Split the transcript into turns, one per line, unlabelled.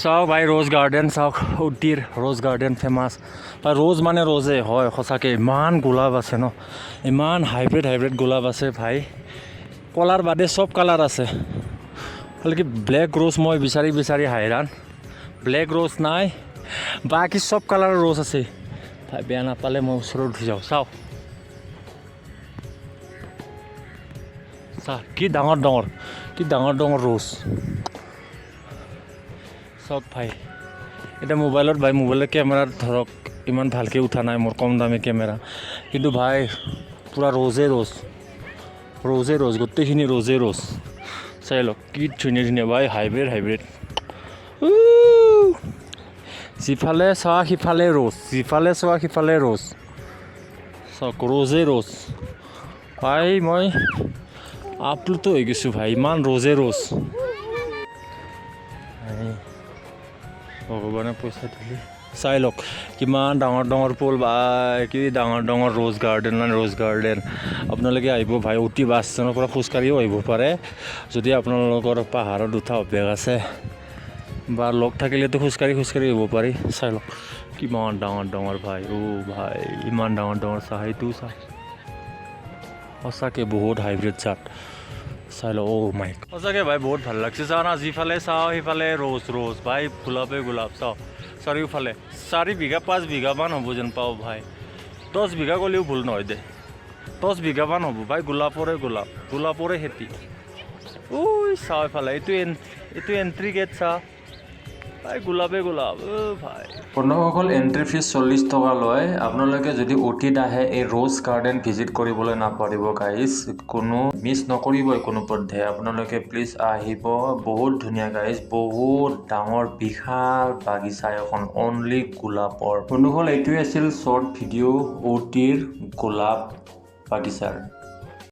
চাওক ভাই रोज गार्डन চাওক উটিৰ रोज गार्डन फेमास ভাই रोज মানে रोजे হয় সঁচাকৈ ইমান গোলাপ আছে ন ইমান হাইব্ৰিড গোলাপ আছে ভাই কলাৰ বাদে সব কালাৰ আছে খালি কি ব্লেক रोज মই বিচাৰি হাইৰাণ ব্লেক रोज নাই বাকি সব কালাৰৰ रोज আছে ভাই বেয়া নাপালে মই ওচৰত উঠি যাওঁ চাওক চাওক কি ডাঙৰ रोज সব ভাই এটা মোবাইলত ভাই মোবাইলৰ কেমেৰাত ধৰক ইমান ভালকৈ উঠা নাই মোৰ কম দামী কেমেৰা কিন্তু ভাই পুৰা रोजे গোটেইখিনি रोज চাই লওক কি ধুনীয়া ভাই হাইব্ৰিড সিফালে চোৱা সিফালে रोज চাওক रोज ভাই মই আপ্লুত হৈ গৈছোঁ ভাই ইমান रोज ভগৱানে পইচা দিলে চাই লওক কিমান ডাঙৰ পুল ভাই কি ডাঙৰ रोज गार्डन আপোনালোকে আহিব ভাই উটি বাছ ষ্টেণ্ডৰ পৰা খোজকাঢ়িও আহিব পাৰে যদি আপোনালোকৰ পাহাৰত উঠা অভ্যাস আছে বা লগ থাকিলেতো খোজকাঢ়ি আহিব পাৰি চাই লওক কিমান ডাঙৰ ভাই ভাই ইমান ডাঙৰ চাহ এইটো চাহ সঁচাকৈ বহুত হাইব্ৰিড চাট চাই লওক মাই সঁচাকৈ ভাই বহুত ভাল লাগছে চাওঁ না যিফালে চাওঁ সিফালে रोज ভাই গোলাপ চাওঁ চাৰিওফালে 4 বিঘা 5 বিঘামান হ'ব যেন পাওঁ ভাই 10 বিঘা গ'লেও ভুল নহয় দে 10 বিঘামান হ'ব ভাই গোলাপৰে খেতি চাওঁ এইফালে এইটো এণ্ট্ৰি গেট চাওঁ ভাই গোলাপ ভাই বন্ধুসকল এণ্ট্ৰি ফিজ 40 টকা লয় আপোনালোকে যদি অতীত আহে এই रोज गार्डन ভিজিট কৰিবলৈ নাপাৰিব গাইজ কোনো মিছ নকৰিবই কোনো পধ্যে আপোনালোকে প্লিজ আহিব বহুত ধুনীয়া গাইজ বহুত ডাঙৰ বিশাল বাগিচা এখন অনলি গোলাপৰ বন্ধুসকল এইটোৱে আছিল শ্বৰ্ট ভিডিঅ' অতিৰ গোলাপ বাগিচাৰ